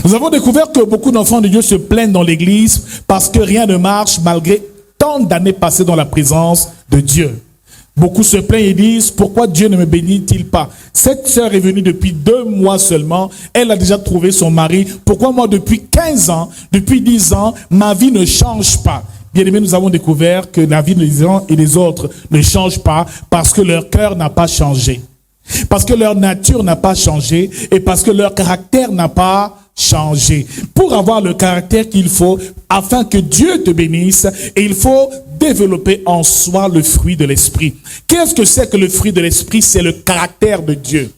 Nous avons découvert que beaucoup d'enfants de Dieu se plaignent dans l'église parce que rien ne marche malgré tant d'années passées dans la présence de Dieu. Beaucoup se plaignent et disent, pourquoi Dieu ne me bénit-il pas? Cette sœur est venue depuis 2 mois seulement, elle a déjà trouvé son mari. Pourquoi moi depuis 15 ans, depuis 10 ans, ma vie ne change pas? Bien-aimés, nous avons découvert que la vie des uns et des autres ne change pas parce que leur cœur n'a pas changé. Parce que leur nature n'a pas changé et parce que leur caractère n'a pas changé. Pour avoir le caractère qu'il faut afin que Dieu te bénisse, et il faut développer en soi le fruit de l'esprit. Qu'est-ce que c'est que le fruit de l'esprit? C'est le caractère de Dieu.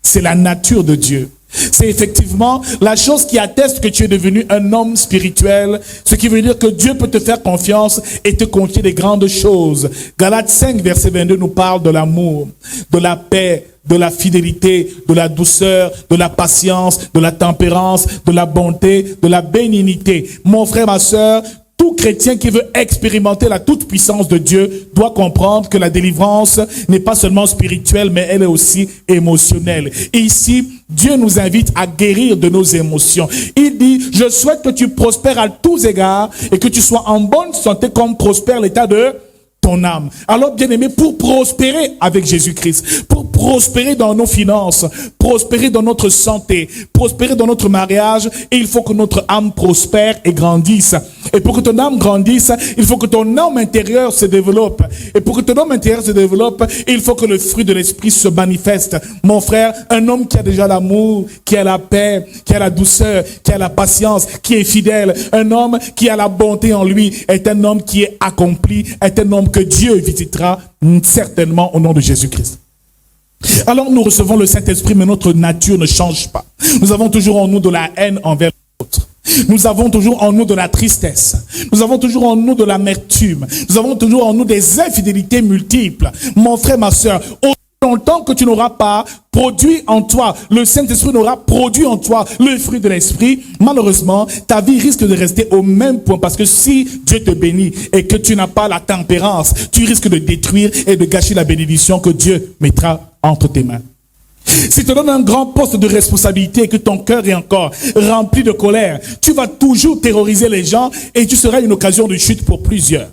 C'est la nature de Dieu. C'est effectivement la chose qui atteste que tu es devenu un homme spirituel, ce qui veut dire que Dieu peut te faire confiance et te confier des grandes choses. Galates 5, verset 22 nous parle de l'amour, de la paix, de la fidélité, de la douceur, de la patience, de la tempérance, de la bonté, de la bénignité. Mon frère, ma sœur, tout chrétien qui veut expérimenter la toute-puissance de Dieu doit comprendre que la délivrance n'est pas seulement spirituelle, mais elle est aussi émotionnelle. Et ici, Dieu nous invite à guérir de nos émotions. Il dit, je souhaite que tu prospères à tous égards et que tu sois en bonne santé comme prospère l'état de ton âme. Alors, bien-aimé, pour prospérer avec Jésus-Christ, pour prospérer dans nos finances, prospérer dans notre santé, prospérer dans notre mariage, et il faut que notre âme prospère et grandisse. Et pour que ton âme grandisse, il faut que ton homme intérieur se développe. Et pour que ton homme intérieur se développe, il faut que le fruit de l'esprit se manifeste. Mon frère, un homme qui a déjà l'amour, qui a la paix, qui a la douceur, qui a la patience, qui est fidèle, un homme qui a la bonté en lui, est un homme qui est accompli, est un homme que Dieu visitera certainement au nom de Jésus-Christ. Alors nous recevons le Saint-Esprit, mais notre nature ne change pas. Nous avons toujours en nous de la haine envers l'autre. Nous avons toujours en nous de la tristesse. Nous avons toujours en nous de l'amertume. Nous avons toujours en nous des infidélités multiples. Mon frère, ma sœur, aussi longtemps que tu n'auras pas produit en toi, le Saint-Esprit n'aura produit en toi le fruit de l'Esprit, malheureusement, ta vie risque de rester au même point, parce que si Dieu te bénit et que tu n'as pas la tempérance, tu risques de détruire et de gâcher la bénédiction que Dieu mettra entre tes mains. Si tu te donnes un grand poste de responsabilité et que ton cœur est encore rempli de colère, tu vas toujours terroriser les gens et tu seras une occasion de chute pour plusieurs.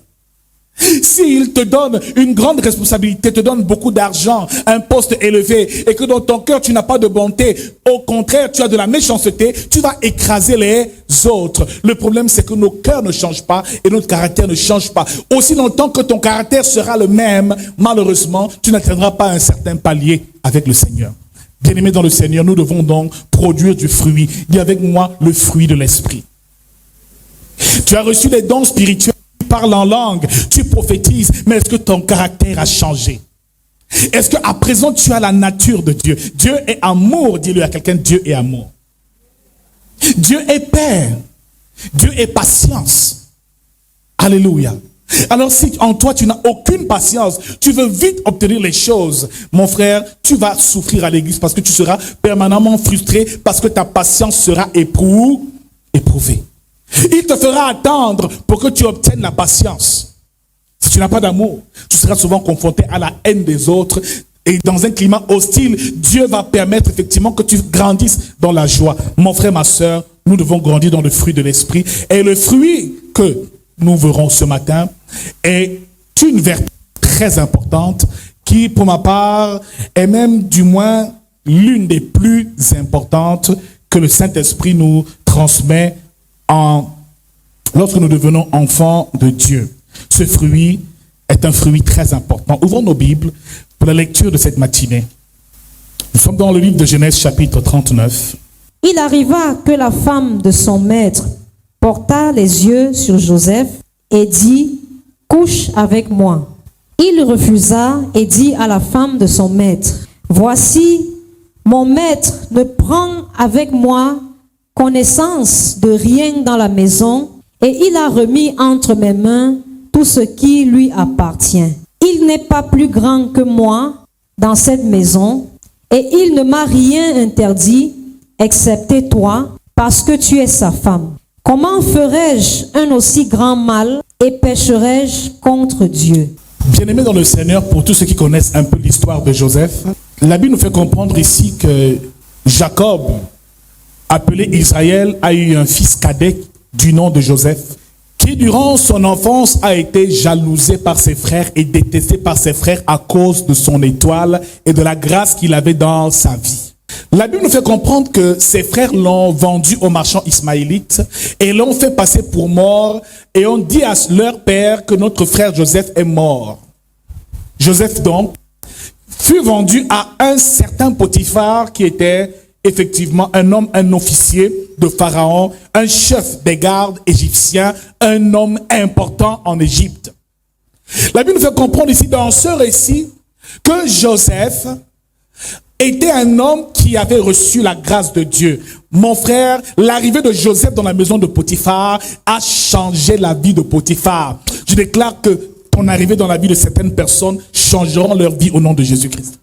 S'il te donne une grande responsabilité, te donne beaucoup d'argent, un poste élevé, et que dans ton cœur tu n'as pas de bonté, au contraire tu as de la méchanceté, tu vas écraser les autres. Le problème c'est que nos cœurs ne changent pas et notre caractère ne change pas. Aussi longtemps que ton caractère sera le même, malheureusement tu n'atteindras pas un certain palier avec le Seigneur. Bien-aimés dans le Seigneur, nous devons donc produire du fruit. Dis avec moi le fruit de l'esprit. Tu as reçu des dons spirituels. Tu parles en langue, tu prophétises, mais est-ce que ton caractère a changé? Est-ce qu'à présent tu as la nature de Dieu? Dieu est amour, dis-le à quelqu'un, Dieu est amour. Dieu est paix. Dieu est patience. Alléluia. Alors si en toi tu n'as aucune patience, tu veux vite obtenir les choses, mon frère, tu vas souffrir à l'église parce que tu seras permanemment frustré, parce que ta patience sera éprouvée. Il te fera attendre pour que tu obtiennes la patience. Si tu n'as pas d'amour, tu seras souvent confronté à la haine des autres. Et dans un climat hostile, Dieu va permettre effectivement que tu grandisses dans la joie. Mon frère, ma sœur, nous devons grandir dans le fruit de l'esprit. Et le fruit que nous verrons ce matin est une vertu très importante qui, pour ma part, est même du moins l'une des plus importantes que le Saint-Esprit nous transmet lorsque nous devenons enfants de Dieu. Ce fruit est un fruit très important. Ouvrons nos Bibles pour la lecture de cette matinée. Nous sommes dans le livre de Genèse chapitre 39. Il arriva que la femme de son maître porta les yeux sur Joseph et dit, « Couche avec moi. » Il refusa et dit à la femme de son maître, « Voici, mon maître ne prend avec moi connaissance de rien dans la maison, et il a remis entre mes mains tout ce qui lui appartient. Il n'est pas plus grand que moi dans cette maison, et il ne m'a rien interdit, excepté toi, parce que tu es sa femme. Comment ferais-je un aussi grand mal et pécherais-je contre Dieu? » Bien-aimés dans le Seigneur, pour tous ceux qui connaissent un peu l'histoire de Joseph, la Bible nous fait comprendre ici que Jacob appelé Israël, a eu un fils cadet du nom de Joseph, qui durant son enfance a été jalousé par ses frères et détesté par ses frères à cause de son étoile et de la grâce qu'il avait dans sa vie. La Bible nous fait comprendre que ses frères l'ont vendu aux marchands ismaélites et l'ont fait passer pour mort et ont dit à leur père que notre frère Joseph est mort. Joseph donc fut vendu à un certain Potiphar qui était effectivement un homme, un officier de Pharaon, un chef des gardes égyptiens, un homme important en Égypte. La Bible nous fait comprendre ici dans ce récit que Joseph était un homme qui avait reçu la grâce de Dieu. Mon frère, l'arrivée de Joseph dans la maison de Potiphar a changé la vie de Potiphar. Je déclare que ton arrivée dans la vie de certaines personnes changeront leur vie au nom de Jésus-Christ.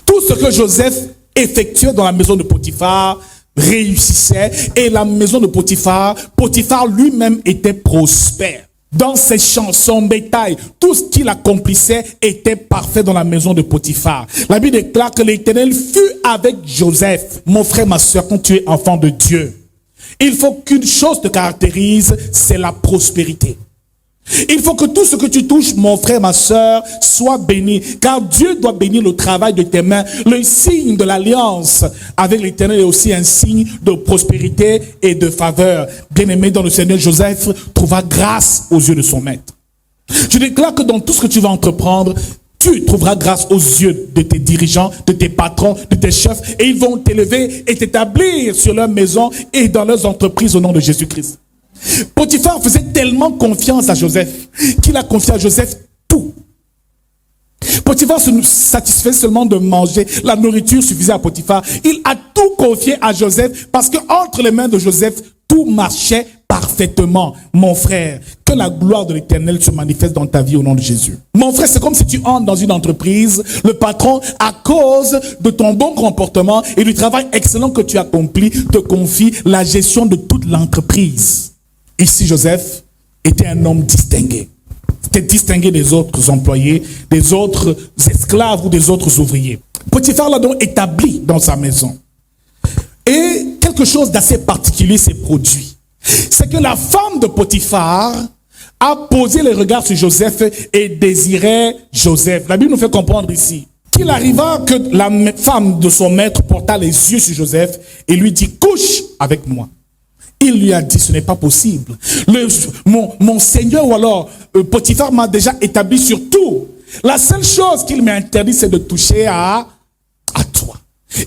Tout ce que Joseph effectuait dans la maison de Potiphar réussissait et la maison de Potiphar lui-même était prospère. Dans ses champs, son bétail, tout ce qu'il accomplissait était parfait dans la maison de Potiphar. La Bible déclare que l'Éternel fut avec Joseph. Mon frère, ma soeur, quand tu es enfant de Dieu, il faut qu'une chose te caractérise, c'est la prospérité. Il faut que tout ce que tu touches, mon frère, ma soeur, soit béni. Car Dieu doit bénir le travail de tes mains. Le signe de l'alliance avec l'Éternel est aussi un signe de prospérité et de faveur. Bien-aimé dans le Seigneur, Joseph trouva grâce aux yeux de son maître. Je déclare que dans tout ce que tu vas entreprendre, tu trouveras grâce aux yeux de tes dirigeants, de tes patrons, de tes chefs. Et ils vont t'élever et t'établir sur leur maison et dans leurs entreprises au nom de Jésus-Christ. Potiphar faisait tellement confiance à Joseph qu'il a confié à Joseph tout. Potiphar se satisfait seulement de manger. La nourriture suffisait à Potiphar. Il a tout confié à Joseph parce que entre les mains de Joseph, tout marchait parfaitement. Mon frère, que la gloire de l'Éternel se manifeste dans ta vie au nom de Jésus. Mon frère, c'est comme si tu entres dans une entreprise, le patron, à cause de ton bon comportement et du travail excellent que tu accomplis, te confie la gestion de toute l'entreprise. Ici, Joseph était un homme distingué. C'était distingué des autres employés, des autres esclaves ou des autres ouvriers. Potiphar l'a donc établi dans sa maison. Et quelque chose d'assez particulier s'est produit. C'est que la femme de Potiphar a posé les regards sur Joseph et désirait Joseph. La Bible nous fait comprendre ici qu'il arriva que la femme de son maître porta les yeux sur Joseph et lui dit « Couche avec moi ». Il lui a dit, ce n'est pas possible. Mon Seigneur, ou alors Potiphar m'a déjà établi sur tout. La seule chose qu'il m'a interdit, c'est de toucher à toi.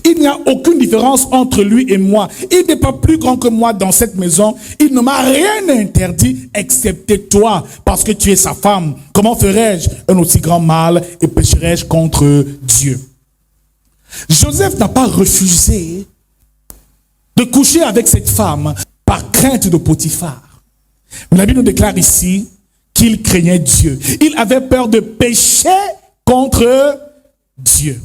Il n'y a aucune différence entre lui et moi. Il n'est pas plus grand que moi dans cette maison. Il ne m'a rien interdit, excepté toi, parce que tu es sa femme. Comment ferais-je un aussi grand mal et pécherais-je contre Dieu? Joseph n'a pas refusé de coucher avec cette femme par crainte de Potiphar. Mais la Bible nous déclare ici qu'il craignait Dieu. Il avait peur de pécher contre Dieu.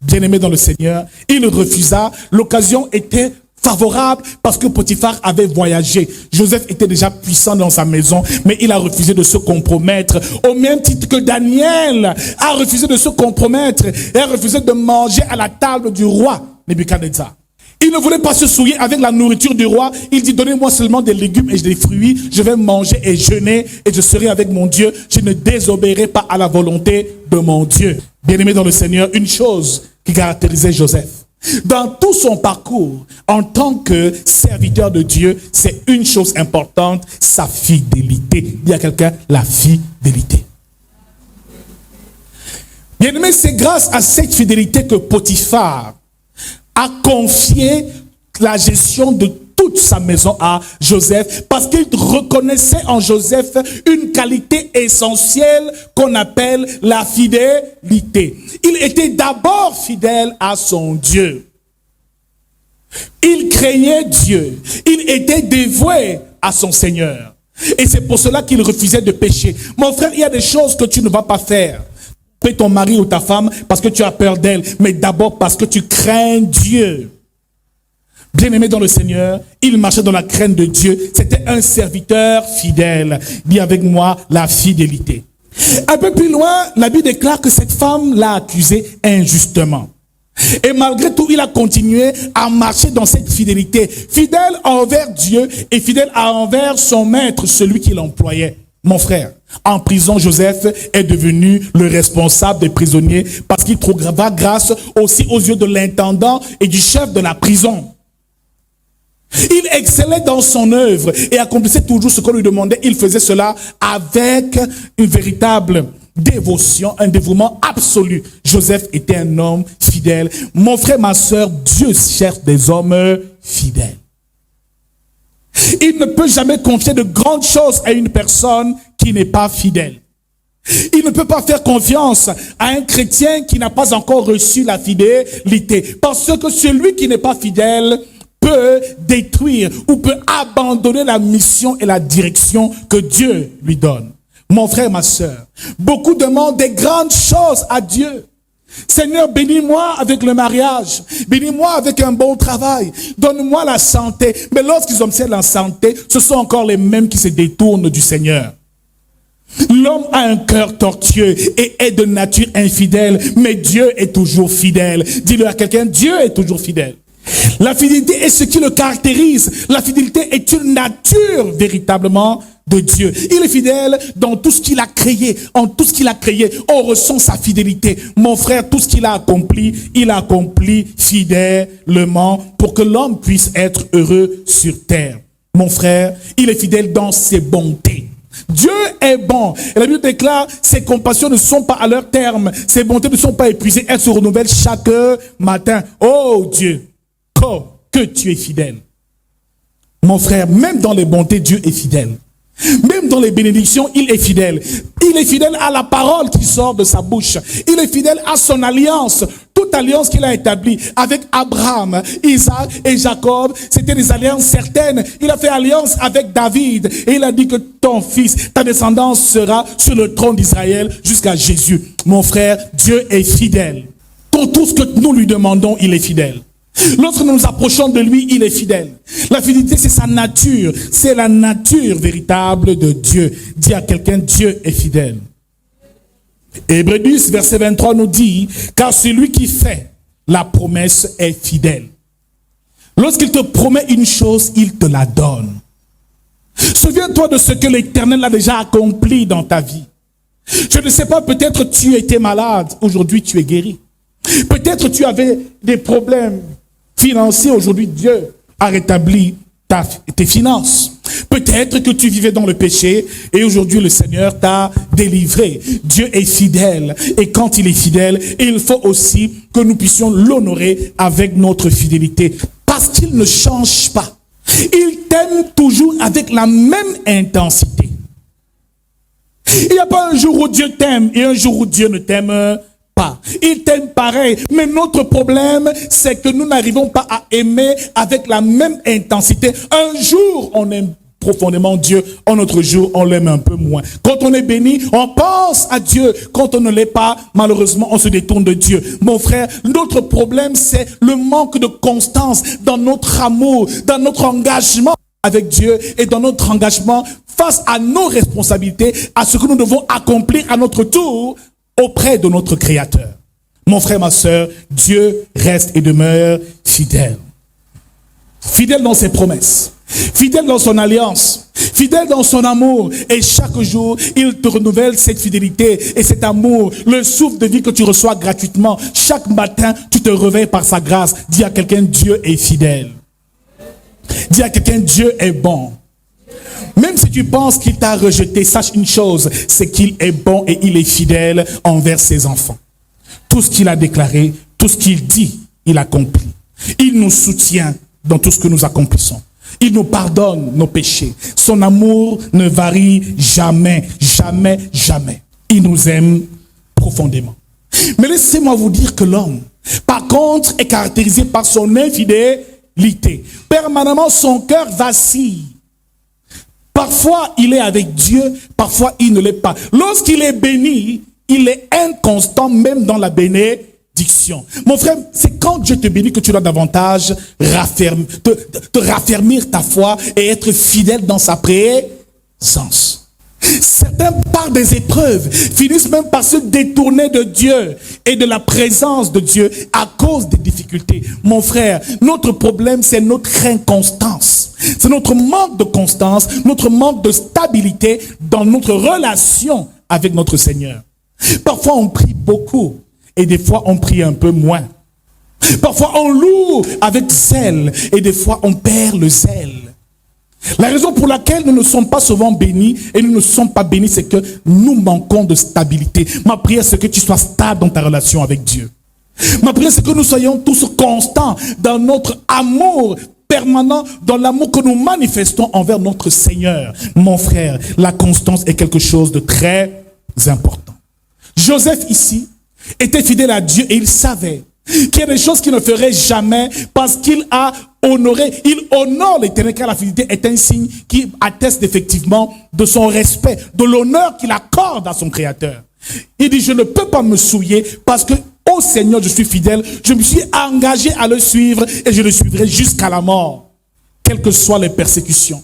Bien-aimé dans le Seigneur, il refusa. L'occasion était favorable parce que Potiphar avait voyagé. Joseph était déjà puissant dans sa maison, mais il a refusé de se compromettre. Au même titre que Daniel a refusé de se compromettre et a refusé de manger à la table du roi Nebuchadnezzar. Il ne voulait pas se souiller avec la nourriture du roi. Il dit, donnez-moi seulement des légumes et des fruits. Je vais manger et jeûner et je serai avec mon Dieu. Je ne désobéirai pas à la volonté de mon Dieu. Bien-aimé dans le Seigneur, une chose qui caractérisait Joseph. Dans tout son parcours, en tant que serviteur de Dieu, c'est une chose importante, sa fidélité. Dis à quelqu'un, la fidélité. Bien-aimé, c'est grâce à cette fidélité que Potiphar a confié la gestion de toute sa maison à Joseph parce qu'il reconnaissait en Joseph une qualité essentielle qu'on appelle la fidélité. Il était d'abord fidèle à son Dieu. Il craignait Dieu. Il était dévoué à son Seigneur. Et c'est pour cela qu'il refusait de pécher. Mon frère, il y a des choses que tu ne vas pas faire. Paie ton mari ou ta femme parce que tu as peur d'elle, mais d'abord parce que tu crains Dieu. Bien-aimé dans le Seigneur, il marchait dans la crainte de Dieu. C'était un serviteur fidèle. Dis avec moi la fidélité. Un peu plus loin, la Bible déclare que cette femme l'a accusé injustement. Et malgré tout, il a continué à marcher dans cette fidélité. Fidèle envers Dieu et fidèle envers son maître, celui qui l'employait. Mon frère, en prison, Joseph est devenu le responsable des prisonniers parce qu'il trouva grâce aussi aux yeux de l'intendant et du chef de la prison. Il excellait dans son œuvre et accomplissait toujours ce qu'on lui demandait. Il faisait cela avec une véritable dévotion, un dévouement absolu. Joseph était un homme fidèle. Mon frère, ma sœur, Dieu cherche des hommes fidèles. Il ne peut jamais confier de grandes choses à une personne qui n'est pas fidèle. Il ne peut pas faire confiance à un chrétien qui n'a pas encore reçu la fidélité. Parce que celui qui n'est pas fidèle peut détruire ou peut abandonner la mission et la direction que Dieu lui donne. Mon frère, ma sœur, beaucoup demandent des grandes choses à Dieu. Seigneur, bénis-moi avec le mariage, bénis-moi avec un bon travail, donne-moi la santé. Mais lorsqu'ils obtiennent la santé, ce sont encore les mêmes qui se détournent du Seigneur. L'homme a un cœur tortueux et est de nature infidèle, mais Dieu est toujours fidèle. Dis-le à quelqu'un, Dieu est toujours fidèle. La fidélité est ce qui le caractérise. La fidélité est une nature véritablement de Dieu. Il est fidèle dans tout ce qu'il a créé. En tout ce qu'il a créé, on ressent sa fidélité. Mon frère, tout ce qu'il a accompli, il a accompli fidèlement pour que l'homme puisse être heureux sur terre. Mon frère, il est fidèle dans ses bontés. Dieu est bon. Et la Bible déclare, ses compassions ne sont pas à leur terme. Ses bontés ne sont pas épuisées. Elles se renouvellent chaque matin. Oh Dieu, que tu es fidèle. Mon frère, même dans les bontés, Dieu est fidèle. Même dans les bénédictions, il est fidèle. Il est fidèle à la parole qui sort de sa bouche. Il est fidèle à son alliance. Toute alliance qu'il a établie avec Abraham, Isaac et Jacob, c'était des alliances certaines. Il a fait alliance avec David et il a dit que ton fils, ta descendance sera sur le trône d'Israël jusqu'à Jésus. Mon frère, Dieu est fidèle. Pour tout ce que nous lui demandons, il est fidèle. Lorsque nous nous approchons de lui, il est fidèle. La fidélité, c'est sa nature. C'est la nature véritable de Dieu. Dis à quelqu'un, Dieu est fidèle. Hébreux 10, verset 23 nous dit, car celui qui fait la promesse est fidèle. Lorsqu'il te promet une chose, il te la donne. Souviens-toi de ce que l'Éternel a déjà accompli dans ta vie. Je ne sais pas, peut-être tu étais malade, aujourd'hui tu es guéri. Peut-être tu avais des problèmes financiers, aujourd'hui Dieu a rétabli tes finances. Peut-être que tu vivais dans le péché et aujourd'hui le Seigneur t'a délivré. Dieu est fidèle et quand il est fidèle, il faut aussi que nous puissions l'honorer avec notre fidélité parce qu'il ne change pas. Il t'aime toujours avec la même intensité. Il n'y a pas un jour où Dieu t'aime et un jour où Dieu ne t'aime pas. Il t'aime pareil. Mais notre problème, c'est que nous n'arrivons pas à aimer avec la même intensité. Un jour, on aime profondément Dieu. Un autre jour, on l'aime un peu moins. Quand on est béni, on pense à Dieu. Quand on ne l'est pas, malheureusement, on se détourne de Dieu. Mon frère, notre problème, c'est le manque de constance dans notre amour, dans notre engagement avec Dieu et dans notre engagement face à nos responsabilités, à ce que nous devons accomplir à notre tour auprès de notre Créateur. Mon frère, ma sœur, Dieu reste et demeure fidèle. Fidèle dans ses promesses, fidèle dans son alliance, fidèle dans son amour. Et chaque jour, il te renouvelle cette fidélité et cet amour, le souffle de vie que tu reçois gratuitement. Chaque matin, tu te réveilles par sa grâce. Dis à quelqu'un, Dieu est fidèle. Dis à quelqu'un, Dieu est bon. Même si tu penses qu'il t'a rejeté, sache une chose, c'est qu'il est bon et il est fidèle envers ses enfants. Tout ce qu'il a déclaré, tout ce qu'il dit, il accomplit. Il nous soutient dans tout ce que nous accomplissons. Il nous pardonne nos péchés. Son amour ne varie jamais, jamais, jamais. Il nous aime profondément. Mais laissez-moi vous dire que l'homme, par contre, est caractérisé par son infidélité. Permanemment, son cœur vacille. Parfois, il est avec Dieu, parfois, il ne l'est pas. Lorsqu'il est béni, il est inconstant, même dans la bénédiction. Mon frère, c'est quand Dieu te bénit que tu dois davantage te raffermir ta foi et être fidèle dans sa présence. Certains, par des épreuves, finissent même par se détourner de Dieu et de la présence de Dieu à cause des difficultés. Mon frère, notre problème, c'est notre inconstance. C'est notre manque de constance, notre manque de stabilité dans notre relation avec notre Seigneur. Parfois, on prie beaucoup et des fois, on prie un peu moins. Parfois, on loue avec zèle et des fois, on perd le zèle. La raison pour laquelle nous ne sommes pas souvent bénis et nous ne sommes pas bénis, c'est que nous manquons de stabilité. Ma prière, c'est que tu sois stable dans ta relation avec Dieu. Ma prière, c'est que nous soyons tous constants dans notre amour permanent, dans l'amour que nous manifestons envers notre Seigneur. Mon frère, la constance est quelque chose de très important. Joseph ici était fidèle à Dieu et il savait qu'il y a des choses qu'il ne ferait jamais parce qu'il a honoré, il honore l'Éternel, car la fidélité est un signe qui atteste effectivement de son respect, de l'honneur qu'il accorde à son Créateur. Il dit, je ne peux pas me souiller parce que au Seigneur je suis fidèle, je me suis engagé à le suivre et je le suivrai jusqu'à la mort. Quelles que soient les persécutions,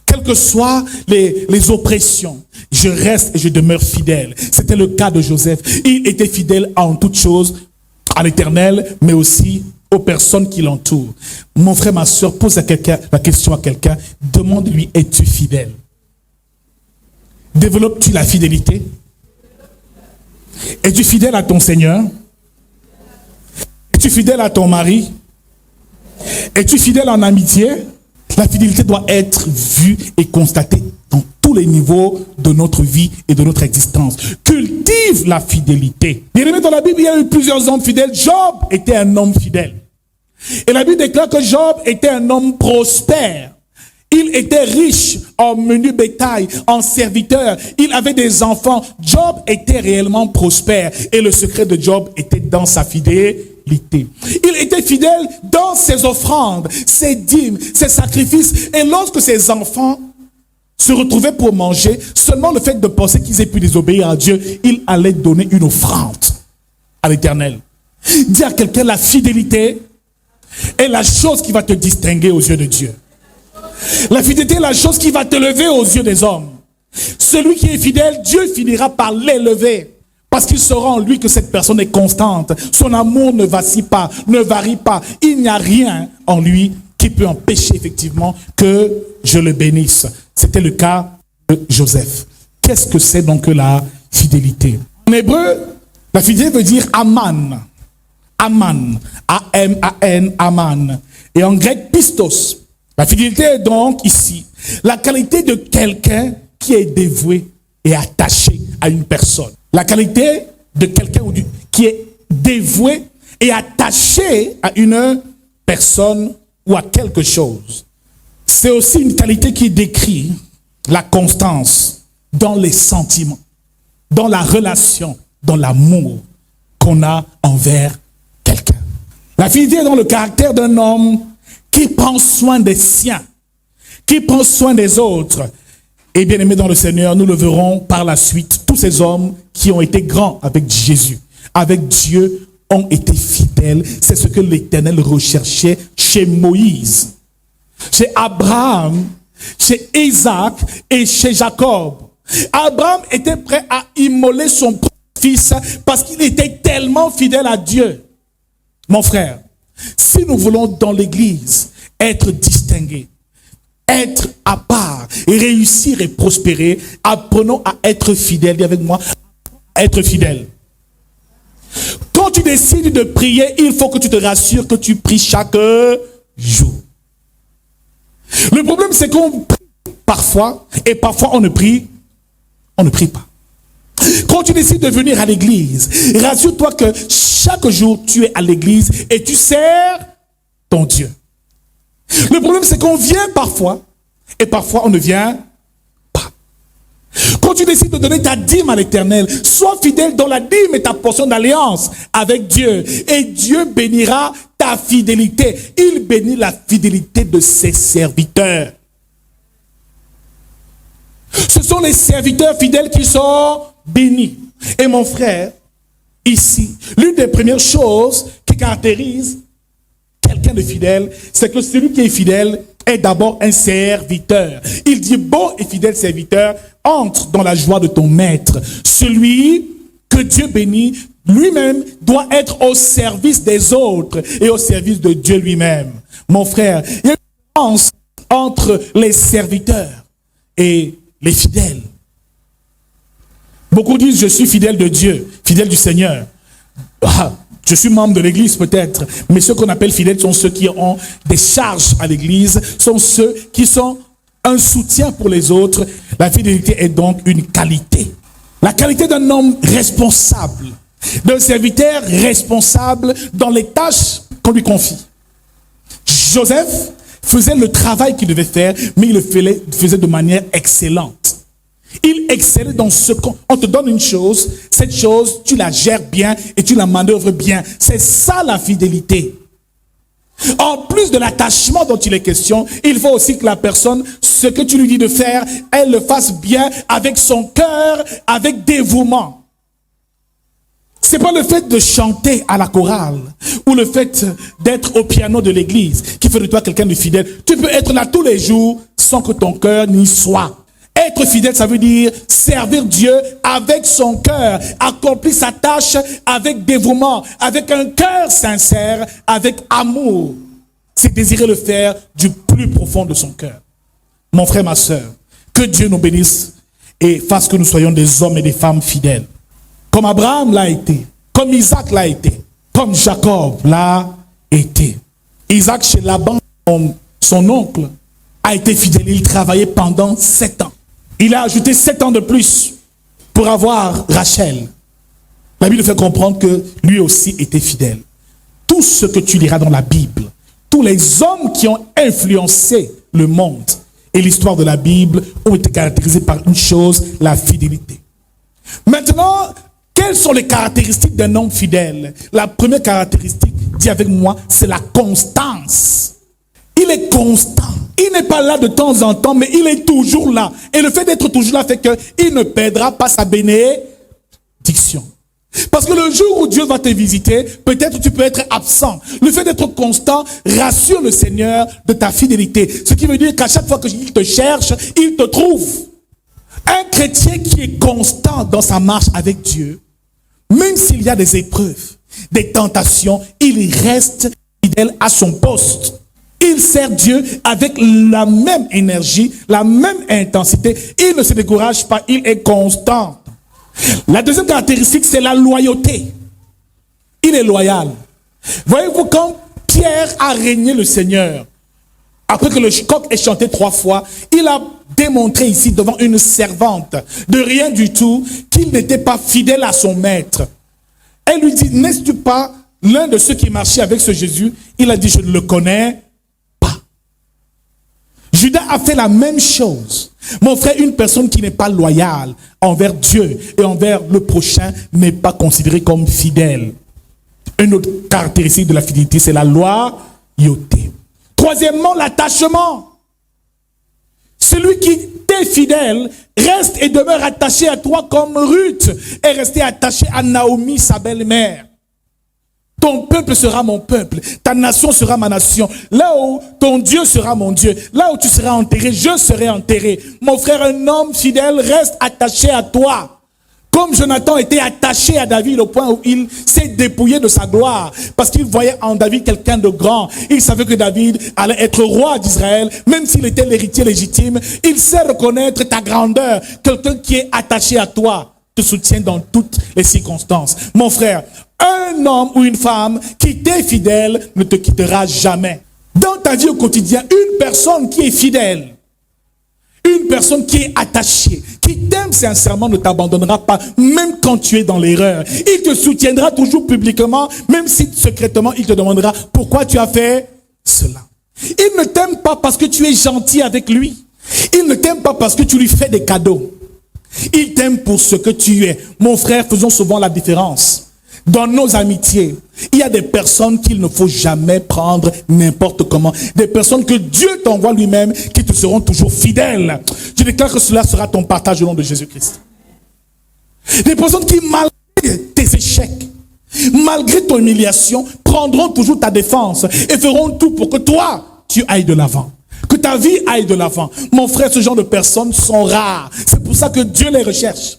quelles que soient les oppressions, je reste et je demeure fidèle. C'était le cas de Joseph. Il était fidèle en toutes choses à l'Éternel, mais aussi aux personnes qui l'entourent. Mon frère, ma soeur, pose la question à quelqu'un, demande-lui, es-tu fidèle? Développes-tu la fidélité? Es-tu fidèle à ton Seigneur? Es-tu fidèle à ton mari? Es-tu fidèle en amitié? La fidélité doit être vue et constatée dans tous les niveaux de notre vie et de notre existence. Cultive la fidélité. Bien aimé, dans la Bible, il y a eu plusieurs hommes fidèles. Job était un homme fidèle. Et la Bible déclare que Job était un homme prospère. Il était riche en menu bétail, en serviteur. Il avait des enfants. Job était réellement prospère. Et le secret de Job était dans sa fidélité. Il était fidèle dans ses offrandes, ses dîmes, ses sacrifices. Et lorsque ses enfants se retrouvaient pour manger, seulement le fait de penser qu'ils aient pu désobéir à Dieu, il allait donner une offrande à l'Éternel. Dis à quelqu'un, la fidélité est la chose qui va te distinguer aux yeux de Dieu. La fidélité est la chose qui va te lever aux yeux des hommes. Celui qui est fidèle, Dieu finira par l'élever. Parce qu'il saura en lui que cette personne est constante. Son amour ne vacille pas, ne varie pas. Il n'y a rien en lui qui peut empêcher effectivement que je le bénisse. C'était le cas de Joseph. Qu'est-ce que c'est donc que la fidélité? En hébreu, la fidélité veut dire aman. Aman. A-M-A-N, aman. Et en grec, pistos. La fidélité est donc ici la qualité de quelqu'un qui est dévoué et attaché à une personne. La qualité de quelqu'un qui est dévoué et attaché à une personne ou à quelque chose. C'est aussi une qualité qui décrit la constance dans les sentiments, dans la relation, dans l'amour qu'on a envers quelqu'un. La fidélité est dans le caractère d'un homme qui prend soin des siens, qui prend soin des autres. Et bien aimé dans le Seigneur, nous le verrons par la suite, tous ces hommes qui ont été grands avec Jésus, avec Dieu, ont été fidèles. C'est ce que l'Éternel recherchait chez Moïse, chez Abraham, chez Isaac et chez Jacob. Abraham était prêt à immoler son propre fils parce qu'il était tellement fidèle à Dieu. Mon frère, si nous voulons dans l'église être distingués, être à part, et réussir et prospérer, apprenons à être fidèles. Dis avec moi, être fidèle. Quand tu décides de prier, il faut que tu te rassures que tu pries chaque jour. Le problème, c'est qu'on prie parfois, et parfois on ne prie pas. Quand tu décides de venir à l'église, rassure-toi que chaque jour tu es à l'église et tu sers ton Dieu. Le problème, c'est qu'on vient parfois, et parfois on ne vient pas. Quand tu décides de donner ta dîme à l'Éternel, sois fidèle dans la dîme et ta portion d'alliance avec Dieu. Et Dieu bénira ta fidélité. Il bénit la fidélité de ses serviteurs. Ce sont les serviteurs fidèles qui sont bénis. Et mon frère, ici, l'une des premières choses qui caractérise quelqu'un de fidèle, c'est que celui qui est fidèle est d'abord un serviteur. Il dit bon et fidèle serviteur entre dans la joie de ton maître. Celui que Dieu bénit, lui-même doit être au service des autres et au service de Dieu lui-même. Mon frère, il y a une différence entre les serviteurs et les fidèles. Beaucoup disent, je suis fidèle de Dieu, fidèle du Seigneur. Je suis membre de l'église peut-être, mais ceux qu'on appelle fidèles sont ceux qui ont des charges à l'église, sont ceux qui sont un soutien pour les autres. La fidélité est donc une qualité. La qualité d'un homme responsable, d'un serviteur responsable dans les tâches qu'on lui confie. Joseph faisait le travail qu'il devait faire, mais il le faisait de manière excellente. Il excellait dans ce qu'on te donne une chose, cette chose, tu la gères bien et tu la manœuvres bien. C'est ça la fidélité. En plus de l'attachement dont il est question, il faut aussi que la personne, ce que tu lui dis de faire, elle le fasse bien avec son cœur, avec dévouement. C'est pas le fait de chanter à la chorale ou le fait d'être au piano de l'église qui fait de toi quelqu'un de fidèle. Tu peux être là tous les jours sans que ton cœur n'y soit. Être fidèle, ça veut dire servir Dieu avec son cœur, accomplir sa tâche avec dévouement, avec un cœur sincère, avec amour. C'est désirer le faire du plus profond de son cœur. Mon frère, ma soeur, que Dieu nous bénisse et fasse que nous soyons des hommes et des femmes fidèles. Comme Abraham l'a été, comme Isaac l'a été, comme Jacob l'a été. Isaac, chez Laban, son oncle, a été fidèle. Il travaillait pendant 7 ans. Il a ajouté 7 ans de plus pour avoir Rachel. La Bible fait comprendre que lui aussi était fidèle. Tout ce que tu liras dans la Bible, tous les hommes qui ont influencé le monde et l'histoire de la Bible ont été caractérisés par une chose, la fidélité. Maintenant, quelles sont les caractéristiques d'un homme fidèle? La première caractéristique, dis avec moi, c'est la constance. Il est constant. Il n'est pas là de temps en temps, mais il est toujours là. Et le fait d'être toujours là fait qu'il ne perdra pas sa bénédiction. Parce que le jour où Dieu va te visiter, peut-être tu peux être absent. Le fait d'être constant rassure le Seigneur de ta fidélité. Ce qui veut dire qu'à chaque fois qu'il te cherche, il te trouve. Un chrétien qui est constant dans sa marche avec Dieu, même s'il y a des épreuves, des tentations, il reste fidèle à son poste. Il sert Dieu avec la même énergie, la même intensité. Il ne se décourage pas, il est constant. La deuxième caractéristique, c'est la loyauté. Il est loyal. Voyez-vous, quand Pierre a régné le Seigneur, après que le coq ait chanté 3 fois, il a démontré ici devant une servante de rien du tout qu'il n'était pas fidèle à son maître. Elle lui dit, n'es-tu pas l'un de ceux qui marchaient avec ce Jésus? Il a dit, je ne le connais. Judas a fait la même chose. Mon frère, une personne qui n'est pas loyale envers Dieu et envers le prochain n'est pas considérée comme fidèle. Une autre caractéristique de la fidélité, c'est la loyauté. Troisièmement, l'attachement. Celui qui t'est fidèle reste et demeure attaché à toi comme Ruth est restée attachée à Naomi, sa belle-mère. Ton peuple sera mon peuple, ta nation sera ma nation. Là où ton Dieu sera mon Dieu, là où tu seras enterré, je serai enterré. Mon frère, un homme fidèle reste attaché à toi. Comme Jonathan était attaché à David au point où il s'est dépouillé de sa gloire. Parce qu'il voyait en David quelqu'un de grand. Il savait que David allait être roi d'Israël, même s'il était l'héritier légitime. Il sait reconnaître ta grandeur. Quelqu'un qui est attaché à toi te soutient dans toutes les circonstances. Mon frère, un homme ou une femme qui t'est fidèle ne te quittera jamais. Dans ta vie au quotidien, une personne qui est fidèle, une personne qui est attachée, qui t'aime sincèrement ne t'abandonnera pas, même quand tu es dans l'erreur. Il te soutiendra toujours publiquement, même si secrètement il te demandera pourquoi tu as fait cela. Il ne t'aime pas parce que tu es gentil avec lui. Il ne t'aime pas parce que tu lui fais des cadeaux. Il t'aime pour ce que tu es. Mon frère, faisons souvent la différence. Dans nos amitiés, il y a des personnes qu'il ne faut jamais prendre n'importe comment. Des personnes que Dieu t'envoie lui-même, qui te seront toujours fidèles. Je déclare que cela sera ton partage au nom de Jésus-Christ. Des personnes qui, malgré tes échecs, malgré ton humiliation, prendront toujours ta défense et feront tout pour que toi, tu ailles de l'avant. Que ta vie aille de l'avant. Mon frère, ce genre de personnes sont rares. C'est pour ça que Dieu les recherche.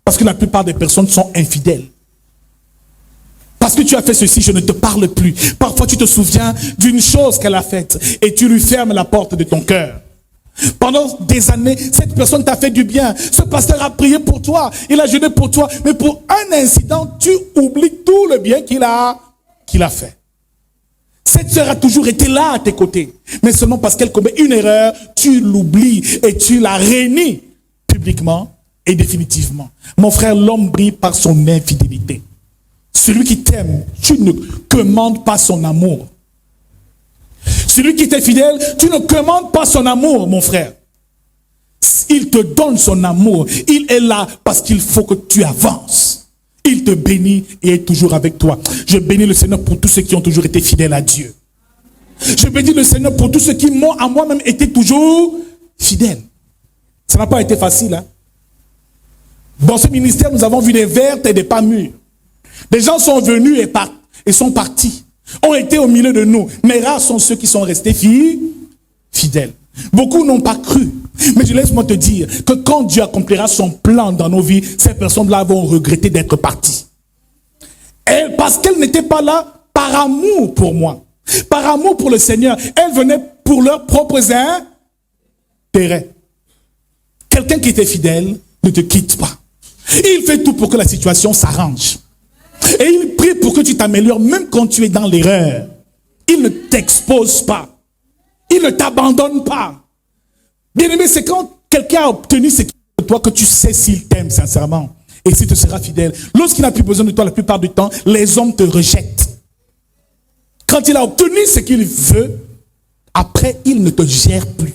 Parce que la plupart des personnes sont infidèles. Parce que tu as fait ceci, je ne te parle plus. Parfois, tu te souviens d'une chose qu'elle a faite et tu lui fermes la porte de ton cœur. Pendant des années, cette personne t'a fait du bien. Ce pasteur a prié pour toi. Il a jeûné pour toi. Mais pour un incident, tu oublies tout le bien qu'il a fait. Cette sœur a toujours été là à tes côtés. Mais seulement parce qu'elle commet une erreur, tu l'oublies et tu la réunis publiquement et définitivement. Mon frère, l'homme brille par son infidélité. Celui qui t'aime, tu ne commandes pas son amour. Celui qui t'est fidèle, tu ne commandes pas son amour, mon frère. Il te donne son amour. Il est là parce qu'il faut que tu avances. Il te bénit et est toujours avec toi. Je bénis le Seigneur pour tous ceux qui ont toujours été fidèles à Dieu. Je bénis le Seigneur pour tous ceux qui m'ont à moi-même été toujours fidèles. Ça n'a pas été facile. Hein? Dans ce ministère, nous avons vu des vertes et des pas mûres. Des gens sont venus et sont partis, ont été au milieu de nous. Mais rares sont ceux qui sont restés fidèles. Beaucoup n'ont pas cru. Mais je laisse-moi te dire que quand Dieu accomplira son plan dans nos vies, ces personnes-là vont regretter d'être parties. Et parce qu'elles n'étaient pas là par amour pour moi, par amour pour le Seigneur. Elles venaient pour leurs propres intérêts. Quelqu'un qui était fidèle ne te quitte pas. Il fait tout pour que la situation s'arrange. Et il prie pour que tu t'améliores même quand tu es dans l'erreur. Il ne t'expose pas. Il ne t'abandonne pas. Bien-aimé, c'est quand quelqu'un a obtenu ce qu'il veut de toi que tu sais s'il t'aime sincèrement et s'il te sera fidèle. Lorsqu'il n'a plus besoin de toi la plupart du temps, les hommes te rejettent. Quand il a obtenu ce qu'il veut, après, il ne te gère plus.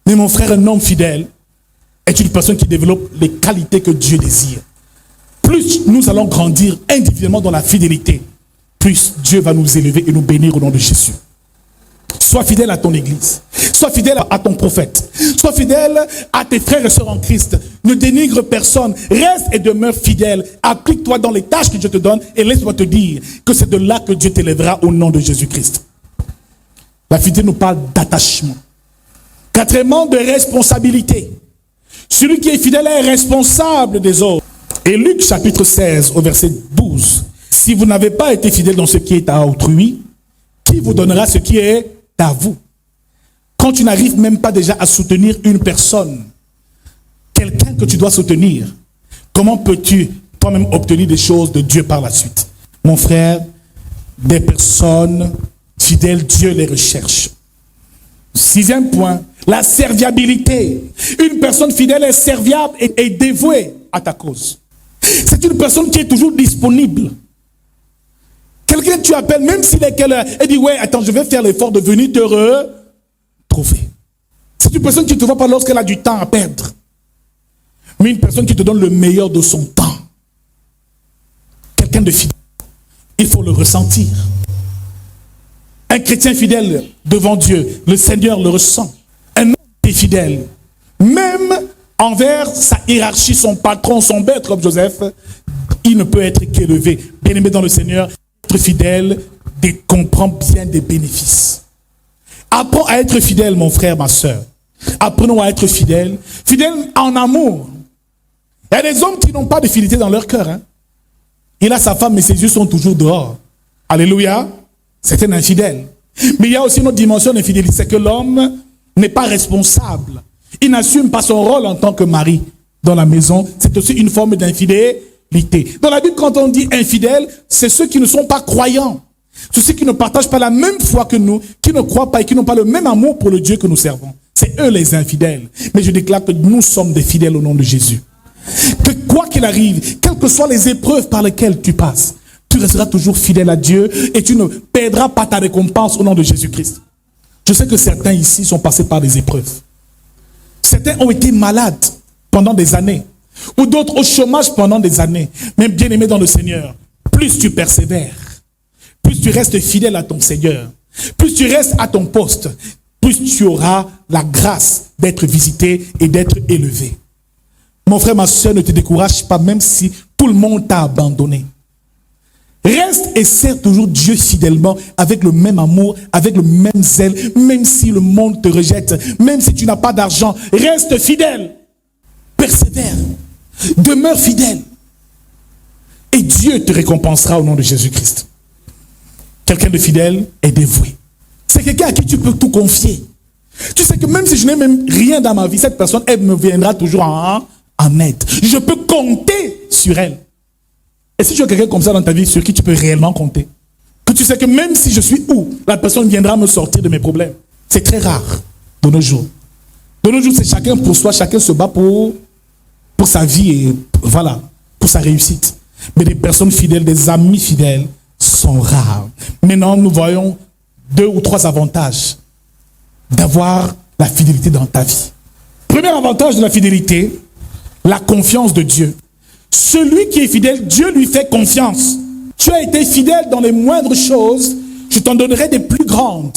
Mais mon frère, un homme fidèle est une personne qui développe les qualités que Dieu désire. Plus nous allons grandir individuellement dans la fidélité, plus Dieu va nous élever et nous bénir au nom de Jésus. Sois fidèle à ton église. Sois fidèle à ton prophète. Sois fidèle à tes frères et sœurs en Christ. Ne dénigre personne. Reste et demeure fidèle. Applique-toi dans les tâches que Dieu te donne et laisse-moi te dire que c'est de là que Dieu t'élèvera au nom de Jésus-Christ. La fidélité nous parle d'attachement. Quatrièmement, de responsabilité. Celui qui est fidèle est responsable des autres. Et Luc chapitre 16 au verset 12. Si vous n'avez pas été fidèle dans ce qui est à autrui, qui vous donnera ce qui est à vous? Quand tu n'arrives même pas déjà à soutenir une personne, quelqu'un que tu dois soutenir, comment peux-tu toi-même obtenir des choses de Dieu par la suite? Mon frère, des personnes fidèles, Dieu les recherche. Sixième point, la serviabilité. Une personne fidèle est serviable et dévouée à ta cause. C'est une personne qui est toujours disponible. Quelqu'un que tu appelles, même s'il est quelle heure, et dit, ouais, attends, je vais faire l'effort de venir te retrouver. C'est une personne qui ne te voit pas lorsqu'elle a du temps à perdre. Mais une personne qui te donne le meilleur de son temps. Quelqu'un de fidèle. Il faut le ressentir. Un chrétien fidèle devant Dieu, le Seigneur le ressent. Un homme qui est fidèle, même envers sa hiérarchie, son patron, son maître comme Joseph, il ne peut être qu'élevé. Bien-aimé dans le Seigneur, être fidèle comprend bien des bénéfices. Apprends à être fidèle, mon frère, ma soeur. Apprenons à être fidèles. Fidèles en amour. Il y a des hommes qui n'ont pas de fidélité dans leur cœur. Hein. Il a sa femme, mais ses yeux sont toujours dehors. Alléluia. C'est un infidèle. Mais il y a aussi une autre dimension d'infidélité, c'est que l'homme n'est pas responsable. Il n'assume pas son rôle en tant que mari dans la maison. C'est aussi une forme d'infidélité. Dans la Bible, quand on dit infidèle, c'est ceux qui ne sont pas croyants. C'est ceux qui ne partagent pas la même foi que nous, qui ne croient pas et qui n'ont pas le même amour pour le Dieu que nous servons. C'est eux les infidèles. Mais je déclare que nous sommes des fidèles au nom de Jésus. Que quoi qu'il arrive, quelles que soient les épreuves par lesquelles tu passes, tu resteras toujours fidèle à Dieu et tu ne perdras pas ta récompense au nom de Jésus-Christ. Je sais que certains ici sont passés par des épreuves. Certains ont été malades pendant des années, ou d'autres au chômage pendant des années. Mais bien aimé dans le Seigneur, plus tu persévères, plus tu restes fidèle à ton Seigneur, plus tu restes à ton poste, plus tu auras la grâce d'être visité et d'être élevé. Mon frère, ma soeur, ne te décourage pas même si tout le monde t'a abandonné. Reste et sers toujours Dieu fidèlement, avec le même amour, avec le même zèle, même si le monde te rejette, même si tu n'as pas d'argent. Reste fidèle. Persévère. Demeure fidèle. Et Dieu te récompensera au nom de Jésus-Christ. Quelqu'un de fidèle est dévoué. C'est quelqu'un à qui tu peux tout confier. Tu sais que même si je n'ai même rien dans ma vie, cette personne, elle me viendra toujours en aide. Je peux compter sur elle. Et si tu as quelqu'un comme ça dans ta vie sur qui tu peux réellement compter, que tu sais que même si je suis où, la personne viendra me sortir de mes problèmes. C'est très rare de nos jours. De nos jours, c'est chacun pour soi, chacun se bat pour sa vie et voilà, pour sa réussite. Mais des personnes fidèles, des amis fidèles sont rares. Maintenant, nous voyons 2 ou 3 avantages d'avoir la fidélité dans ta vie. Premier avantage de la fidélité, la confiance de Dieu. Celui qui est fidèle, Dieu lui fait confiance. Tu as été fidèle dans les moindres choses, je t'en donnerai des plus grandes.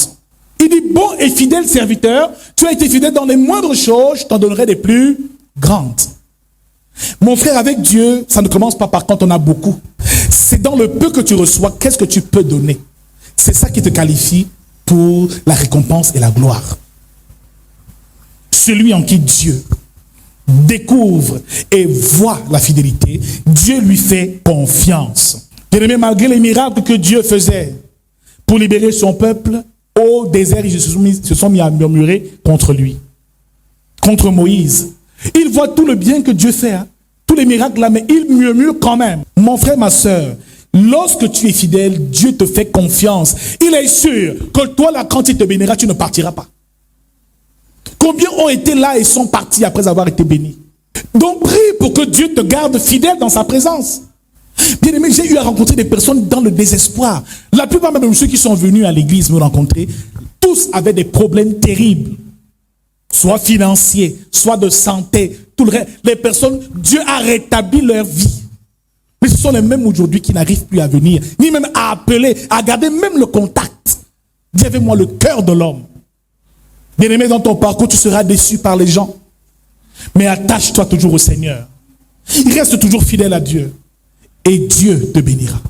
Il dit, bon et fidèle serviteur, tu as été fidèle dans les moindres choses, je t'en donnerai des plus grandes. Mon frère, avec Dieu, ça ne commence pas par quand on a beaucoup. C'est dans le peu que tu reçois, qu'est-ce que tu peux donner. C'est ça qui te qualifie pour la récompense et la gloire. Celui en qui Dieu découvre et voit la fidélité, Dieu lui fait confiance. Bien-aimé, malgré les miracles que Dieu faisait pour libérer son peuple, au désert, ils se sont mis à murmurer contre lui, contre Moïse. Il voit tout le bien que Dieu fait, tous les miracles là, mais il murmure quand même. Mon frère, ma soeur, lorsque tu es fidèle, Dieu te fait confiance. Il est sûr que toi, là, quand il te bénira, tu ne partiras pas. Combien ont été là et sont partis après avoir été bénis? Donc prie pour que Dieu te garde fidèle dans sa présence. Bien aimé, j'ai eu à rencontrer des personnes dans le désespoir. La plupart même de ceux qui sont venus à l'église me rencontrer, tous avaient des problèmes terribles. Soit financiers, soit de santé, tout le reste. Les personnes, Dieu a rétabli leur vie. Mais ce sont les mêmes aujourd'hui qui n'arrivent plus à venir, ni même à appeler, à garder même le contact. Dis avec moi le cœur de l'homme. Bien-aimé, dans ton parcours, tu seras déçu par les gens. Mais attache-toi toujours au Seigneur. Reste toujours fidèle à Dieu. Et Dieu te bénira.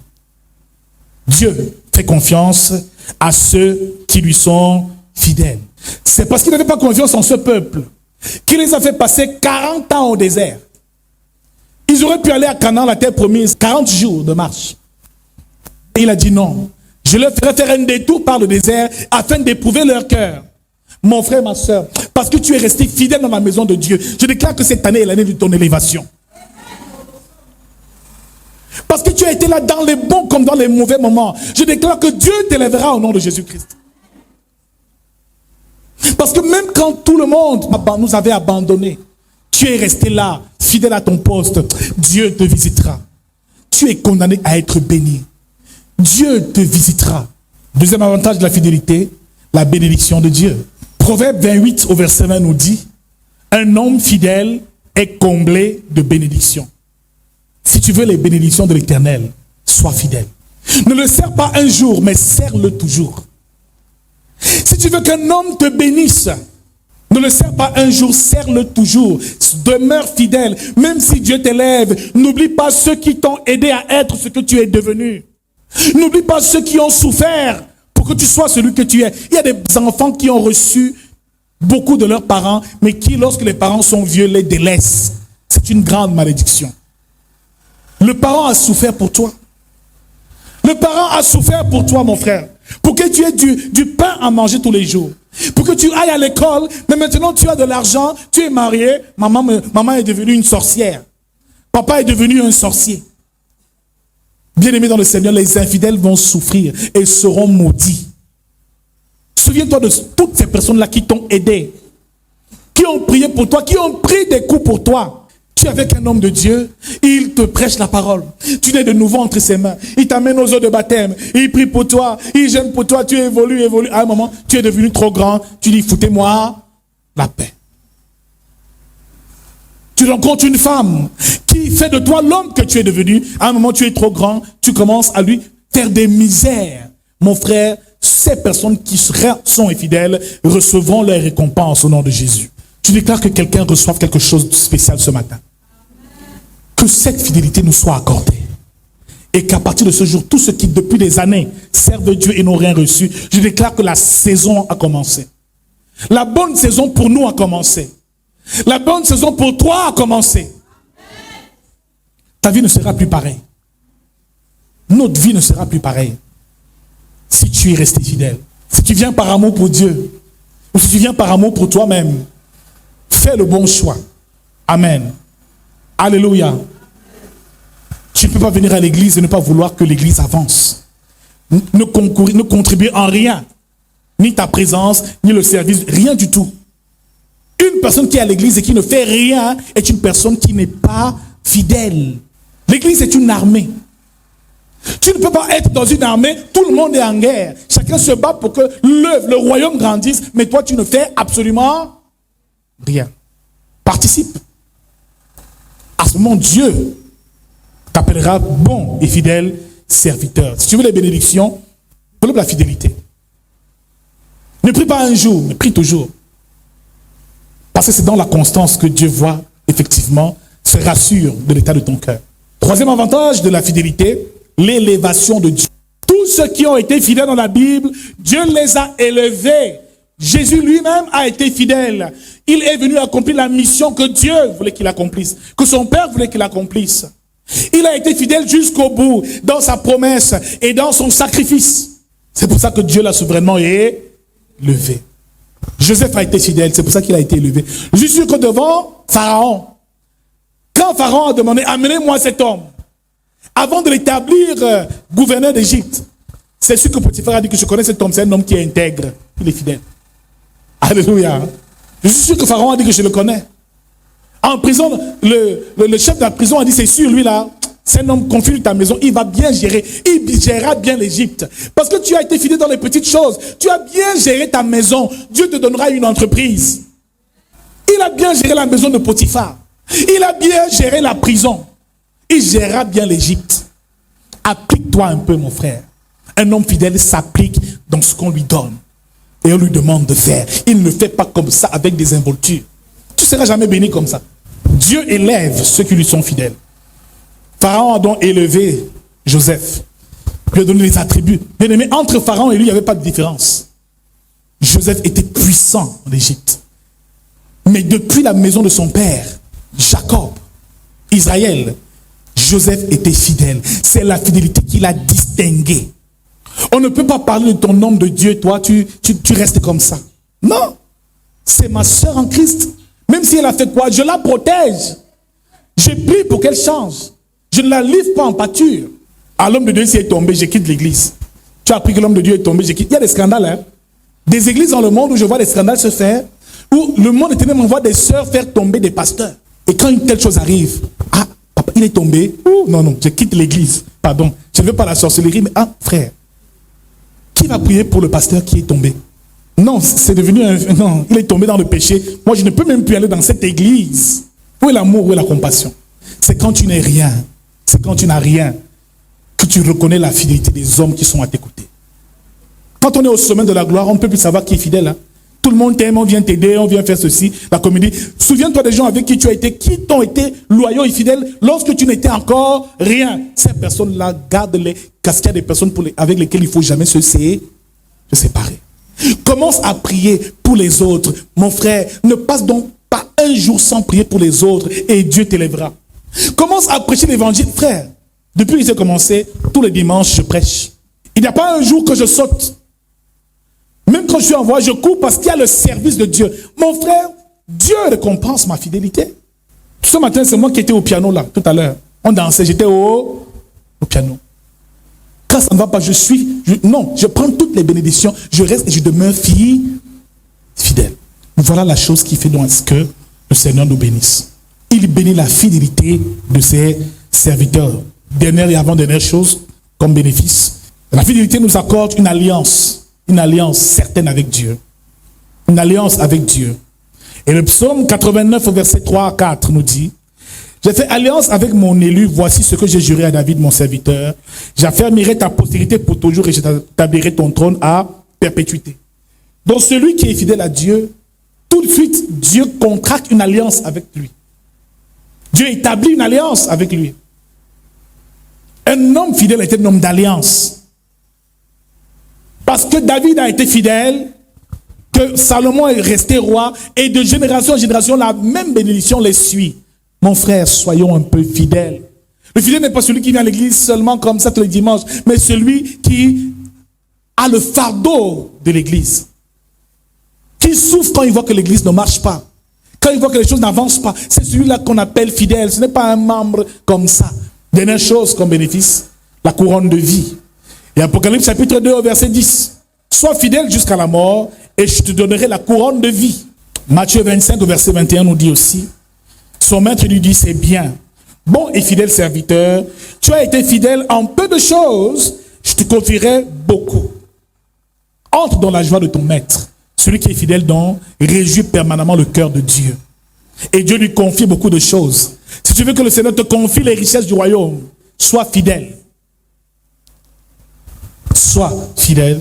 Dieu fait confiance à ceux qui lui sont fidèles. C'est parce qu'il n'avait pas confiance en ce peuple qu'il les a fait passer 40 ans au désert. Ils auraient pu aller à Canaan, la terre promise, 40 jours de marche. Et il a dit non. Je leur ferai faire un détour par le désert afin d'éprouver leur cœur. Mon frère, ma soeur, parce que tu es resté fidèle dans la maison de Dieu, je déclare que cette année est l'année de ton élévation. Parce que tu as été là dans les bons comme dans les mauvais moments, je déclare que Dieu t'élèvera au nom de Jésus-Christ. Parce que même quand tout le monde nous avait abandonnés, tu es resté là, fidèle à ton poste, Dieu te visitera. Tu es condamné à être béni. Dieu te visitera. Deuxième avantage de la fidélité, la bénédiction de Dieu. Proverbe 28 au verset 20 nous dit, un homme fidèle est comblé de bénédictions. Si tu veux les bénédictions de l'Éternel, sois fidèle. Ne le sers pas un jour, mais sers-le toujours. Si tu veux qu'un homme te bénisse, ne le sers pas un jour, sers-le toujours. Demeure fidèle. Même si Dieu t'élève, n'oublie pas ceux qui t'ont aidé à être ce que tu es devenu. N'oublie pas ceux qui ont souffert pour que tu sois celui que tu es. Il y a des enfants qui ont reçu beaucoup de leurs parents, mais qui, lorsque les parents sont vieux, les délaissent. C'est une grande malédiction. Le parent a souffert pour toi. Le parent a souffert pour toi, mon frère. Pour que tu aies du pain à manger tous les jours. Pour que tu ailles à l'école, mais maintenant tu as de l'argent, tu es marié, maman est devenue une sorcière. Papa est devenu un sorcier. Bien-aimés dans le Seigneur, les infidèles vont souffrir et seront maudits. Souviens-toi de toutes ces personnes-là qui t'ont aidé, qui ont prié pour toi, qui ont pris des coups pour toi. Tu es avec un homme de Dieu, il te prêche la parole. Tu n'es de nouveau entre ses mains. Il t'amène aux eaux de baptême. Il prie pour toi, il gêne pour toi. Tu évolues. À un moment, tu es devenu trop grand. Tu dis, foutez-moi la paix. Tu rencontres une femme qui fait de toi l'homme que tu es devenu. À un moment, tu es trop grand. Tu commences à lui faire des misères. Mon frère, ces personnes qui sont infidèles recevront leur récompense au nom de Jésus. Tu déclares que quelqu'un reçoive quelque chose de spécial ce matin. Que cette fidélité nous soit accordée. Et qu'à partir de ce jour, tous ceux qui depuis des années servent Dieu et n'ont rien reçu, je déclare que la saison a commencé. La bonne saison pour nous a commencé. La bonne saison pour toi a commencé. Ta vie ne sera plus pareille. Notre vie ne sera plus pareille. Si tu es resté fidèle. Si tu viens par amour pour Dieu. Ou si tu viens par amour pour toi-même. Fais le bon choix. Amen. Alléluia. Tu ne peux pas venir à l'église et ne pas vouloir que l'église avance. Ne contribuer en rien. Ni ta présence, ni le service, rien du tout. Une personne qui est à l'église et qui ne fait rien est une personne qui n'est pas fidèle. L'église est une armée. Tu ne peux pas être dans une armée, tout le monde est en guerre. Chacun se bat pour que le royaume grandisse, mais toi tu ne fais absolument rien. Participe. À ce moment, Dieu t'appellera bon et fidèle serviteur. Si tu veux les bénédictions, développe la fidélité. Ne prie pas un jour, mais prie toujours. Parce que c'est dans la constance que Dieu voit, effectivement, se rassure de l'état de ton cœur. Troisième avantage de la fidélité, l'élévation de Dieu. Tous ceux qui ont été fidèles dans la Bible, Dieu les a élevés. Jésus lui-même a été fidèle. Il est venu accomplir la mission que Dieu voulait qu'il accomplisse, que son Père voulait qu'il accomplisse. Il a été fidèle jusqu'au bout, dans sa promesse et dans son sacrifice. C'est pour ça que Dieu l'a souverainement élevé. Joseph a été fidèle, c'est pour ça qu'il a été élevé. Je suis sûr que devant Pharaon, quand Pharaon a demandé, amenez-moi cet homme, avant de l'établir gouverneur d'Égypte, c'est sûr que Potiphar a dit que je connais cet homme, c'est un homme qui est intègre, il est fidèle. Alléluia. Je suis sûr que Pharaon a dit que je le connais. En prison, le chef de la prison a dit, c'est sûr, lui là, c'est un homme confie ta maison, il va bien gérer, il gérera bien l'Égypte. Parce que tu as été fidèle dans les petites choses, tu as bien géré ta maison, Dieu te donnera une entreprise. Il a bien géré la maison de Potiphar, il a bien géré la prison, il gérera bien l'Égypte. Applique-toi un peu, mon frère. Un homme fidèle s'applique dans ce qu'on lui donne. Et on lui demande de faire. Il ne fait pas comme ça avec des involtures. Tu ne seras jamais béni comme ça. Dieu élève ceux qui lui sont fidèles. Pharaon a donc élevé Joseph. Il lui a donné les attributs. Bien aimé, entre Pharaon et lui, il n'y avait pas de différence. Joseph était puissant en Égypte. Mais depuis la maison de son père, Jacob, Israël, Joseph était fidèle. C'est la fidélité qui l'a distingué. On ne peut pas parler de ton homme de Dieu, toi, tu restes comme ça. Non. C'est ma soeur en Christ. Même si elle a fait quoi, je la protège. Je prie pour qu'elle change. Je ne la livre pas en pâture. Ah, l'homme de Dieu, s'il est tombé, je quitte l'église. Tu as appris que l'homme de Dieu est tombé, je quitte. Il y a des scandales, hein. Des églises dans le monde où je vois des scandales se faire, où le monde éternel m'envoie des sœurs faire tomber des pasteurs. Et quand une telle chose arrive, ah, papa, il est tombé. Ouh, non, je quitte l'église. Pardon, je ne veux pas la sorcellerie, mais ah, frère, qui va prier pour le pasteur qui est tombé? Non, c'est devenu un... Non, il est tombé dans le péché. Moi, je ne peux même plus aller dans cette église. Où est l'amour, où est la compassion? C'est quand tu n'es rien, c'est quand tu n'as rien, que tu reconnais la fidélité des hommes qui sont à tes côtés. Quand on est au sommet de la gloire, on ne peut plus savoir qui est fidèle. Hein? Tout le monde t'aime, on vient t'aider, on vient faire ceci, la comédie. Souviens-toi des gens avec qui tu as été, qui t'ont été loyaux et fidèles lorsque tu n'étais encore rien. Ces personnes-là, garde-les, parce qu'il y a des personnes avec lesquelles il ne faut jamais se séparer. Commence à prier pour les autres. Mon frère, ne passe donc pas un jour sans prier pour les autres et Dieu t'élèvera. Commence à prêcher l'évangile. Frère, depuis que j'ai commencé, tous les dimanches, je prêche. Il n'y a pas un jour que je saute. Même quand je suis en voie, je cours parce qu'il y a le service de Dieu. Mon frère, Dieu récompense ma fidélité. Ce matin, c'est moi qui étais au piano là, tout à l'heure. On dansait, j'étais au piano. Quand ça ne va pas, je prends toutes les bénédictions, je reste et je demeure fidèle. Voilà la chose qui fait donc ce que le Seigneur nous bénisse. Il bénit la fidélité de ses serviteurs. Dernière et avant-dernière chose, comme bénéfice, la fidélité nous accorde une alliance certaine avec Dieu. Une alliance avec Dieu. Et le psaume 89 au verset 3 à 4 nous dit: j'ai fait alliance avec mon élu, voici ce que j'ai juré à David, mon serviteur. J'affermirai ta postérité pour toujours et j'établirai ton trône à perpétuité. Donc celui qui est fidèle à Dieu, tout de suite, Dieu contracte une alliance avec lui. Dieu établit une alliance avec lui. Un homme fidèle était un homme d'alliance. Parce que David a été fidèle, que Salomon est resté roi, et de génération en génération, la même bénédiction les suit. Mon frère, soyons un peu fidèles. Le fidèle n'est pas celui qui vient à l'église seulement comme ça tous les dimanches, mais celui qui a le fardeau de l'église. Qui souffre quand il voit que l'église ne marche pas. Quand il voit que les choses n'avancent pas. C'est celui-là qu'on appelle fidèle. Ce n'est pas un membre comme ça. Dernière chose comme bénéfice, la couronne de vie. Et Apocalypse chapitre 2 verset 10. Sois fidèle jusqu'à la mort et je te donnerai la couronne de vie. Matthieu 25 verset 21 nous dit aussi, son maître lui dit, c'est bien. Bon et fidèle serviteur, tu as été fidèle en peu de choses, je te confierai beaucoup. Entre dans la joie de ton maître. Celui qui est fidèle donc réjouit permanemment le cœur de Dieu. Et Dieu lui confie beaucoup de choses. Si tu veux que le Seigneur te confie les richesses du royaume, sois fidèle. Sois fidèle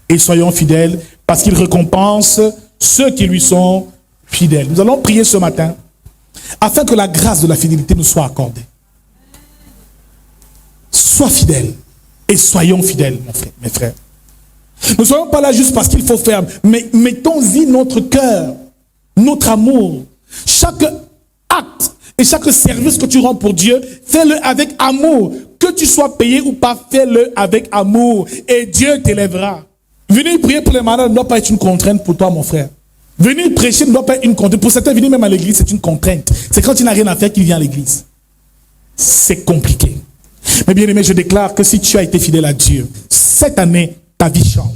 et soyons fidèles parce qu'il récompense ceux qui lui sont fidèles. Nous allons prier ce matin afin que la grâce de la fidélité nous soit accordée. Sois fidèle et soyons fidèles, mes frères. Ne soyons pas là juste parce qu'il faut faire, mais mettons-y notre cœur, notre amour. Chaque acte et chaque service que tu rends pour Dieu, fais-le avec amour. Que tu sois payé ou pas, fais-le avec amour. Et Dieu t'élèvera. Venir prier pour les malades ne doit pas être une contrainte pour toi, mon frère. Venir prêcher ne doit pas être une contrainte. Pour certains, venir même à l'église, c'est une contrainte. C'est quand il n'a rien à faire qu'il vient à l'église. C'est compliqué. Mais bien aimé, je déclare que si tu as été fidèle à Dieu, cette année, ta vie change.